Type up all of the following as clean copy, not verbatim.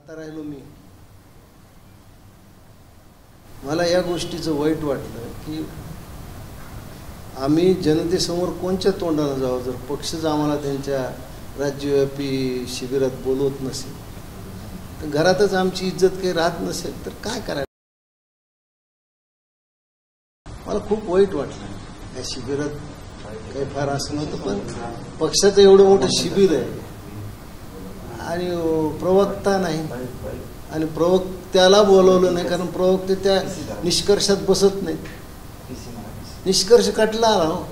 आता राहिलो मी. मला या गोष्टीचं वाईट वाटलं की आम्ही जनतेसमोर कोणत्या तोंडानं जावं जर पक्षच आम्हाला त्यांच्या राज्यव्यापी शिबिरात बोलवत नसेल, तर घरातच आमची इज्जत काही राहत नसेल तर काय करायला. मला खूप वाईट वाटलं. या शिबिरात काही फार असं नव्हतं, पण पक्षाचं एवढं मोठं शिबिर आहे आणि प्रवक्ता नाही आणि प्रवक्त्याला बोलवलं नाही, कारण प्रवक्ते त्या निष्कर्षात बसत नाहीत. निष्कर्ष कटला आला हो.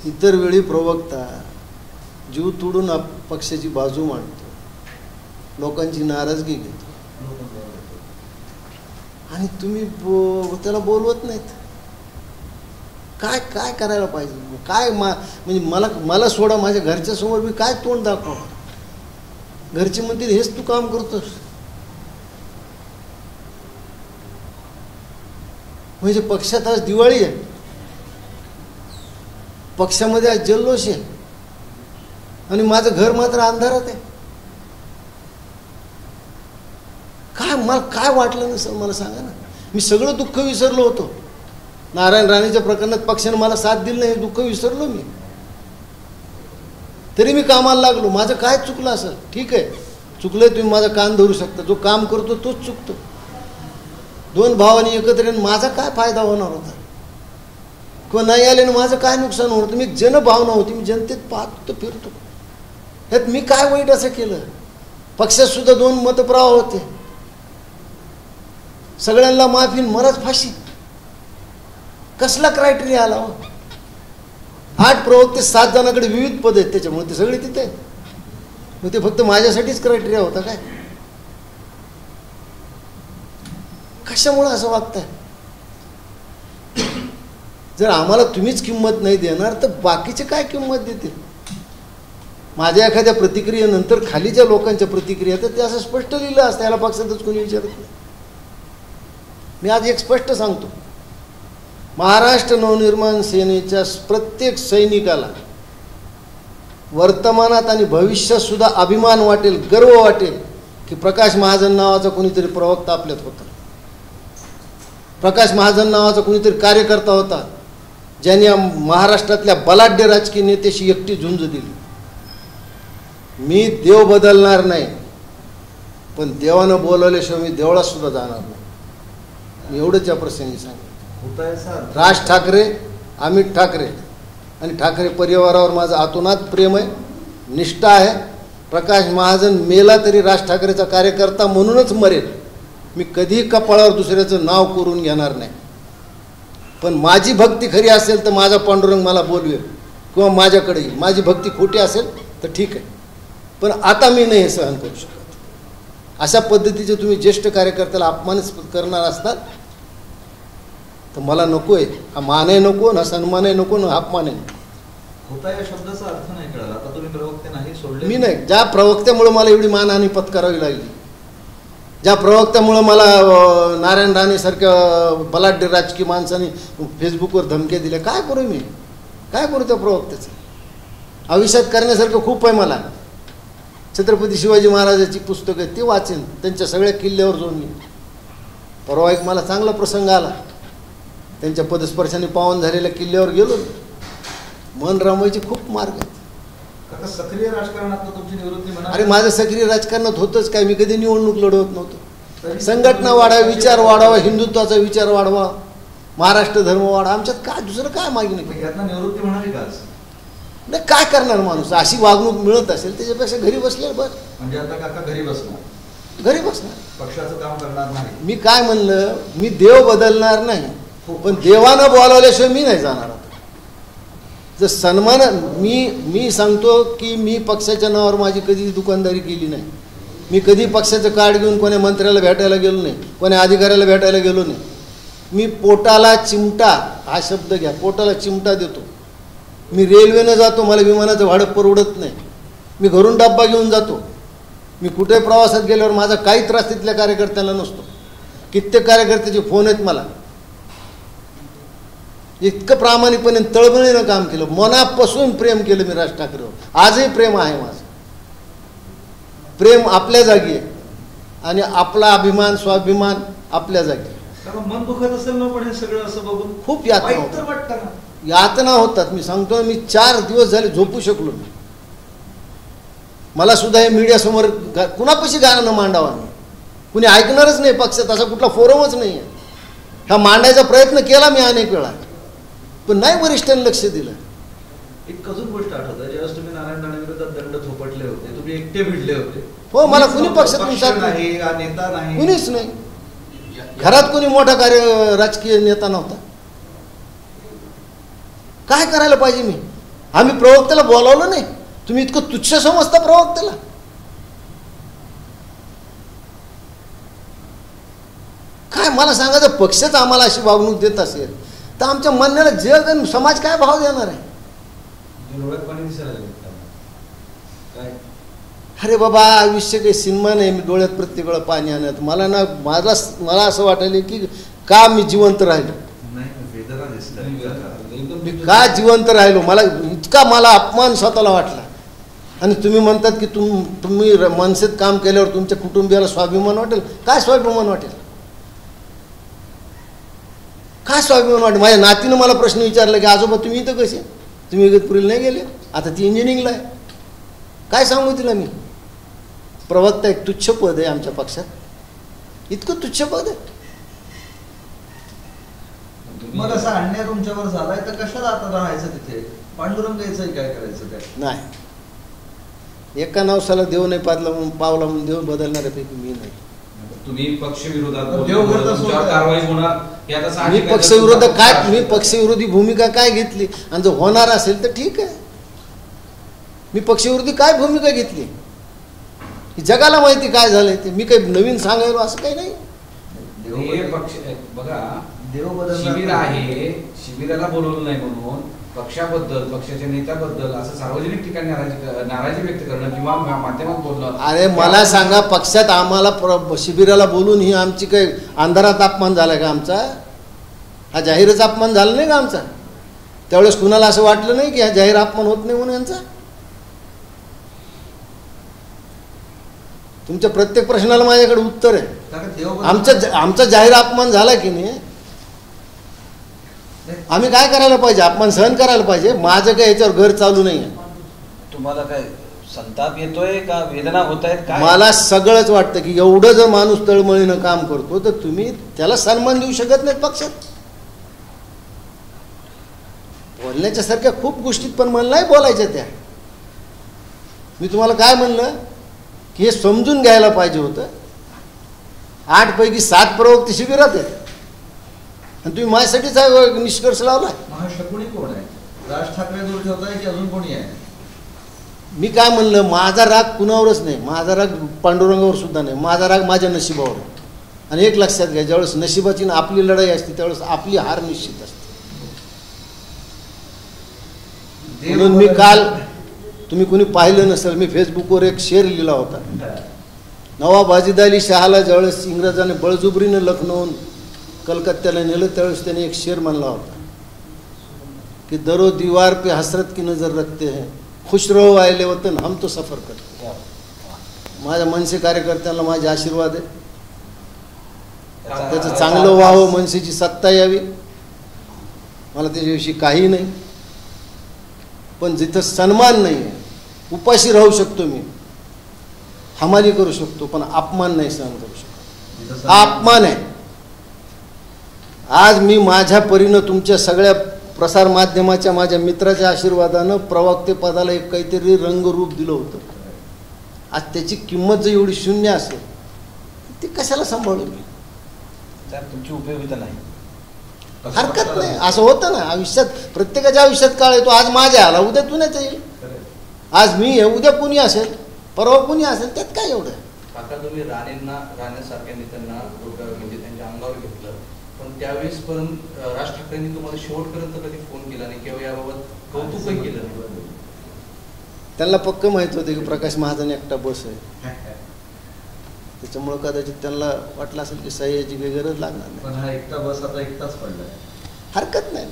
इतर वेळी प्रवक्ता जीव तोडून पक्षाची बाजू मांडतो, लोकांची नाराजगी घेतो, आणि तुम्ही त्याला बोलवत नाहीत. काय काय करायला पाहिजे? काय म्हणजे मला सोडा, माझ्या घरच्या समोर मी काय तोंड दाखवा? घरचे म्हणतील हेच तू काम करतोस. म्हणजे पक्षात आज दिवाळी आहे, पक्षामध्ये आज जल्लोष आहे आणि माझं घर मात्र अंधारात आहे. काय मला काय वाटलं नसेल मला सांगा ना. मी सगळं दुःख विसरलो होतो. नारायण राणेच्या प्रकरणात पक्षाने मला साथ दिली नाही, हे दुःख विसरलो मी. तरी मी कामाला लागलो. माझं काय चुकलं असेल? ठीक आहे, चुकलंय, तुम्ही माझा कान धरू शकता. जो काम करतो तोच चुकतो. दोन भावांनी एकत्र येऊन माझा काय फायदा होणार होता किंवा नाही आल्याने माझं काय नुकसान होणार होतं? मी जनभावना होती, मी जनतेत पाहतो फिरतो. ह्यात मी काय वाईट असं केलं? पक्षात सुद्धा 2 मतप्रवाह होते, सगळ्यांना माफी, मलाच फाशी. कसला क्रायटेरिया आला हो? 8 प्रवक्ते 7 जणांकडे विविध पद आहेत, त्याच्यामुळे ते सगळे तिथे. मग ते फक्त माझ्यासाठीच क्रायटेरिया होता काय? कशामुळे असं वागताय? जर आम्हाला तुम्हीच किंमत नाही देणार तर बाकीचे काय किंमत देतील? माझ्या एखाद्या प्रतिक्रियेनंतर खाली ज्या लोकांच्या प्रतिक्रिया तर ते असं स्पष्ट लिहिलं असतं, याला पक्षातच कोणी विचारत नाही. मी आज एक स्पष्ट सांगतो, महाराष्ट्र नवनिर्माण सेनेच्या प्रत्येक सैनिकाला वर्तमानात आणि भविष्यात सुद्धा अभिमान वाटेल, गर्व वाटेल की प्रकाश महाजन नावाचा कोणीतरी प्रवक्ता आपल्यात होता. प्रकाश महाजन नावाचा कोणीतरी कार्यकर्ता होता ज्यांनी महाराष्ट्रातल्या बलाढ्य राजकीय नेत्याशी एकटी झुंज दिली. मी देव बदलणार नाही, पण देवानं बोलवल्याशिवाय मी देवळात सुद्धा जाणार नाही. एवढंच या प्रसंगी सांगितलं. राज ठाकरे, अमित ठाकरे आणि ठाकरे परिवारावर माझं आतोनात प्रेम आहे, निष्ठा आहे. प्रकाश महाजन मेला तरी राज ठाकरेचा कार्यकर्ता म्हणूनच मरेल. मी कधीही कपाळावर दुसऱ्याचं नाव करून घेणार नाही. पण माझी भक्ती खरी असेल तर माझा पांडुरंग मला बोलवेल किंवा माझ्याकडे येईल. माझी भक्ती खोटी असेल तर ठीक आहे, पण आता मी नाही हे सहन करू शकत. अशा पद्धतीचे तुम्ही ज्येष्ठ कार्यकर्त्याला अपमानित करणार असतात तर मला नको आहे. हा मानही नको, ना सन्मानही नको, ना अपमानही नको. होता या शब्दाचा अर्थ नाही कळला. आता तुम्ही प्रवक्ते नाही सोडले. मी नाही. ज्या प्रवक्त्यामुळे मला एवढी मानहानी पत्करावी लागली, ज्या प्रवक्त्यामुळं मला नारायण राणेसारख्या बलाढ्य राजकीय माणसांनी फेसबुकवर धमक्या दिल्या, काय करू मी? काय करू त्या प्रवक्त्याचं? आयुष्यात करण्यासारखं खूप आहे मला. छत्रपती शिवाजी महाराजांची पुस्तकं ते वाचेन, त्यांच्या सगळ्या किल्ल्यावर जाऊन मी. परवा एक मला चांगला प्रसंग आला, त्यांच्या पदस्पर्शाने पावन झालेल्या किल्ल्यावर गेलो. मन रमवायचे खूप मार्ग आहेत. सक्रिय राजकारणात तुमची निवृत्ती म्हणा. अरे माझं सक्रिय राजकारणात होतंच काय? मी कधी निवडणूक लढवत नव्हतो. संघटना वाढावी, विचार वाढावा, हिंदुत्वाचा विचार वाढवा, महाराष्ट्र धर्म वाढवा. आमच्यात काय दुसरं काय मागणी? निवृत्ती म्हणाली का? नाही, काय करणार माणूस? अशी वागणूक मिळत असेल त्याच्यापेक्षा घरी बसले बस. म्हणजे आता काका घरी बसणार? घरी बसणार, पक्षाचं काम करणार नाही. मी काय म्हणलं, मी देव बदलणार नाही, पण देवानं बोलावल्याशिवाय मी नाही जाणार. जर सन्मान मी सांगतो की मी पक्षाच्या नावावर माझी कधी दुकानदारी केली नाही. मी कधी पक्षाचं कार्ड घेऊन कोण्या मंत्र्याला भेटायला गेलो नाही, कोण्या अधिकाऱ्याला भेटायला गेलो नाही. मी पोटाला चिमटा, हा शब्द घ्या, पोटाला चिमटा देतो. मी रेल्वेनं जातो, मला विमानाचं भाडं परवडत नाही. मी घरून डब्बा घेऊन जातो. मी कुठे प्रवासात गेल्यावर माझा काही त्रास तिथल्या कार्यकर्त्याला नसतो. कित्येक कार्यकर्त्याचे फोन आहेत मला. इतकं प्रामाणिकपणे तळमळीनं काम केलं, मनापासून प्रेम केलं मी राज ठाकरेवर. आजही प्रेम आहे माझं. प्रेम आपल्या जागी आहे आणि आपला अभिमान स्वाभिमान आपल्या जागी आहे. कारण मन दुखत असेल ना, पण हे सगळं असं बघून खूप यातना वाईट तर होतात. वाटतं ना. यातना होतात. मी सांगतो, मी 4 दिवस झाले झोपू शकलो नाही. मला सुद्धा हे मीडियासमोर कुणापाशी गाणं मांडावं नाही, कुणी ऐकणारच नाही. पक्षात असा कुठला फोरमच नाही आहे. हा मांडायचा प्रयत्न केला मी अनेक वेळा, पण नाही वरिष्ठांनी लक्ष दिलं. एक अजून गोष्ट आठवतं, ज्यावेळेस तुम्ही नारायण राणे विरोधात दंड थोपटले होते, तुम्ही एकटे भिडले होते. हो, मला कुणीच कुणी नव्हतं. पक्षातून पक्ष साथ नाही, हा नेता नाही, कुणीच नाही. घरात कोणी मोठा राजकीय नेता नव्हता. काय करायला पाहिजे मी? आम्ही प्रवक्त्याला बोलावलं नाही. तुम्ही इतकं तुच्छ समजता प्रवक्त्याला? काय मला सांगायचं, पक्षच आम्हाला अशी वागणूक देत असेल तर आमच्या म्हणण्याला जग आणि समाज काय भाव देणार आहे? डोळ्यात पाणी दिसायला लागलं काय? अरे बाबा, आयुष्य काही सिनेमा नाही. मी डोळ्यात प्रत्येक वेळा पाणी आणत मला असं वाटायला की का मी जिवंत राहिलो, नाही, वेदना दिसल्या. मी का जिवंत राहिलो. मला अपमान स्वतःला वाटला. आणि तुम्ही म्हणतात की तुम्ही मनसेत काम केल्यावर तुमच्या कुटुंबियाला स्वाभिमान वाटेल. काय स्वाभिमान वाटेल? काय स्वाभिमान वाटेल? माझ्या नातीनं मला प्रश्न विचारला की आजोबा तुम्ही इथं कसे, तुम्ही इगतपुरीला नाही गेले, आता ती इंजिनिअरिंगला आहे. काय सांगू तिला मी? प्रवक्ता एक तुच्छ पद आहे आमच्या पक्षात. इतकं तुच्छ पद आहे. मग असा अन्याय तुमच्यावर झालाय तर कशाला आता राहायचं तिथे? पांडुरंग यायचं काय करायचं काय? नाही, एका नवसाला देव नाही पावला म्हणून देव बदलणाऱ्यापैकी मी नाही. तुम्ही पक्ष विरोधात कारवाई होणार हे आता मी साहजिक आहे. पक्षविरोध काय, मी पक्षविरोधी भूमिका काय घेतली? आणि जर होणार असेल तर ठीक आहे. मी पक्षविरोधी काय भूमिका घेतली ही जगाला माहिती काय झालंय ते. मी काही नवीन सांगायलो असं काही नाही. हे पक्ष बघा, देव बदलणार शिबिर आहे, शिबिराला बोलवलं नाही म्हणून पक्षाबद्दल, पक्षाच्या नेत्याबद्दल असं सार्वजनिक ठिकाणी नाराजी व्यक्त करणं किंवा माध्यमात बोलणं. अरे मला सांगा, पक्षात आम्हाला शिबिराला बोलून ही आमची काही अंधारात अपमान झाला का आमचा? हा जाहीरच अपमान झाला नाही का आमचा? त्यावेळेस कुणाला असं वाटलं नाही की हा जाहीर अपमान होत नाही म्हणून यांचा? तुमच्या प्रत्येक प्रश्नाला माझ्याकडे उत्तर आहे. आमचा जाहीर अपमान झाला की नाही, आम्ही काय करायला पाहिजे? अपमान सहन करायला पाहिजे. माझं काय याच्यावर घर चालू नाही आहे. तुम्हाला काय संताप येतोय का, वेदना होत आहेत काय? मला सगळंच वाटतं की एवढं जर माणूस तळमळीनं काम करतो तर तुम्ही त्याला सन्मान देऊ शकत नाही पक्षात. बोलण्याच्या सारख्या खूप गोष्टीत, पण मला नाही बोलायच्या त्या. मी तुम्हाला काय म्हणलं की हे समजून घ्यायला पाहिजे होतं. 8 पैकी 7 प्रवक्ते शिबिरात आहेत आणि तुम्ही माझ्यासाठीच निष्कर्ष लावला. महाशकुनी कोण आहे? राज ठाकरे दूर ठेवताय की अजून कोणी आहे? मी काय म्हणलं, माझा राग कुणावरच नाही, माझा राग पांडुरंगावर सुद्धा नाही, माझा राग माझ्या नशिबावर आहे. आणि एक लक्षात घ्या, ज्यावेळेस नशिबाची आपली लढाई असते त्यावेळेस आपली हार निश्चित असते. म्हणून मी काल, तुम्ही कोणी पाहिलं नसेल, मी फेसबुकवर एक शेर लिहिला होता. नवाब वाजिद शहाला ज्यावेळेस इंग्रजाने बळजुबरीनं लखनौन कलकत्त्याला नेलं त्यावेळेस त्याने एक शेर म्हणला होता की दरो दीवार पे हसरत की नजर रखते हैं, खुश रहो आयले वतन हम तो सफर करते. माझ्या मनसे कार्यकर्त्यांना माझे आशीर्वाद आहे. त्याचं चांगलं व्हावं, मनसेची सत्ता यावी, मला त्याच्याविषयी काही नाही. पण जिथं सन्मान नाही आहे, उपाशी राहू शकतो मी, हमाली करू शकतो, पण अपमान नाही सहन करू शकतो. हा अपमान आहे. आज मी माझ्या परीनं तुमच्या सगळ्या प्रसारमाध्यमाच्या माझ्या मित्राच्या आशीर्वादानं प्रवक्ते पदाला एक काहीतरी रंगरूप दिलं होतं. आज त्याची किंमत जर एवढी शून्य असेल ती कशाला सांभाळू मी? त्यात तुमची उपयोगिता नाही. हरकत नाही, असं होतं ना आयुष्यात. प्रत्येकाच्या आयुष्यात काळ येतो. आज माझ्या आला, उद्या तुझ्याच येईल. आज मी आहे, उद्या कुणी असेल, परवा कुणी असेल, त्यात काय एवढं? काका, तुम्ही राणेसारख्या नेत्यांना म्हणजे त्यांच्या अंगावर घेतलं, पण त्यावेळेस पर्यंत राज ठाकरेंनी तुम्हाला शेवटपर्यंत कधी फोन केला नाही किंवा याबाबत कौतुकही केलं नाही. त्यांना पक्क माहित होते की प्रकाश महाजन एकटा बस आहे, त्याच्यामुळं कदाचित त्यांना वाटलं असेल की सह्याची काही गरज लागणार नाही. पण हा एकटा बस आता एकटाच पडलाय. हरकत नाही.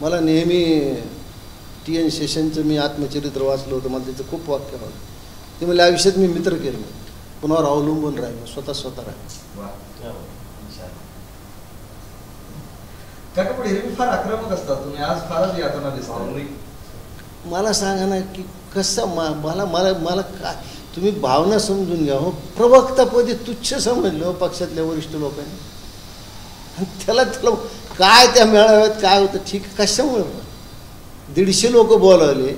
मला नेहमी TN शेषनचं मी आत्मचरित्र वाचलं होतं, मला त्याचं खूप वाक्य आवडलं. ते मला आयुष्यात मी मित्र केले, कुणावर अवलंबून राहिलो, स्वतः राहिलो. वा. काका पण एरवी फार आक्रमक असतात तुम्ही, आज फारच यातना दिसतात. मला सांगा ना की कसं मला मला मला काय तुम्ही भावना समजून घ्या हो. प्रवक्तापदी तुच्छ समजलं हो पक्षातल्या वरिष्ठ लोकांनी. आणि त्याला काय त्या मेळाव्यात काय होतं, ठीक कशामुळे 150 लोक बोलावले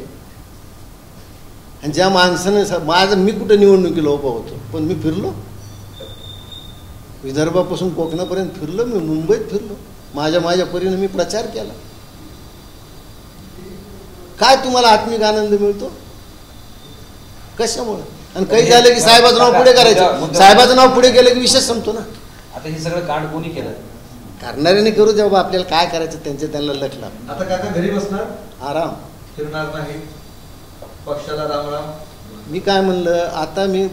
आणि ज्या माणसानं मी कुठं निवडणुकीला उभा होतो, पण मी फिरलो विदर्भापासून कोकणापर्यंत फिरलो, मी मुंबईत फिरलो, माझ्या परीने मी प्रचार केला. काय तुम्हाला आत्मिक आनंद मिळतो कशामुळे? आणि काही झालं की साहेबाचं नाव पुढे करायचं, साहेबाचं नाव पुढे गेलं की विषय संपतो ना. आता हे सगळं कांड कोणी केलं? करणाऱ्याने करू द्या बाबा, आपल्याला काय करायचं त्यांना लटला. आता काका घरी बसणार, आराम, फिरणार नाही, पक्षाला रामराम. मी काय म्हणलं, आता मी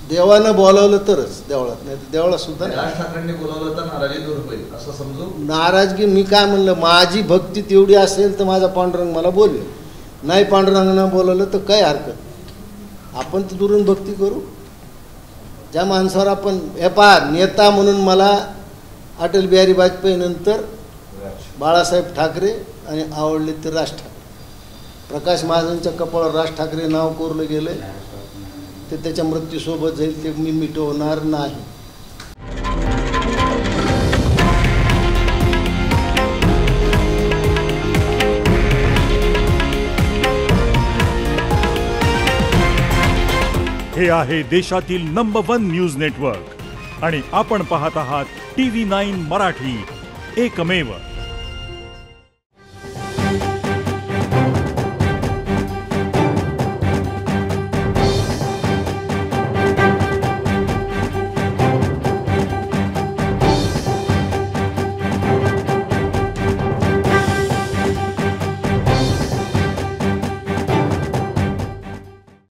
देवानं बोलावलं तरच देवळात, नाही तर देवळात सुद्धा नाही. राज ठाकरेंनी बोलावलं तर नाराजी दूर होईल असं समजू. नाराजगी मी काय म्हणलं, माझी भक्ती तेवढी असेल तर माझा पांडुरंग मला बोलवेल, नाही पांडुरंगानं बोलवलं तर काय हरकत, आपण तर दुरून भक्ती करू. ज्या माणसावर आपण हे पहा, नेता म्हणून मला अटल बिहारी वाजपेयी नंतर बाळासाहेब ठाकरे आणि आवडले ते राज ठाकरे. प्रकाश महाजनच्या कपाळावर राज ठाकरे नाव कोरलं गेलं, ते त्याच्या मृत्यूसोबत जाईल, ते मी मिटवणार नाही. हे आहे देशातील नंबर 1 न्यूज नेटवर्क आणि आपण पाहत आहात TV9 मराठी, एकमेव.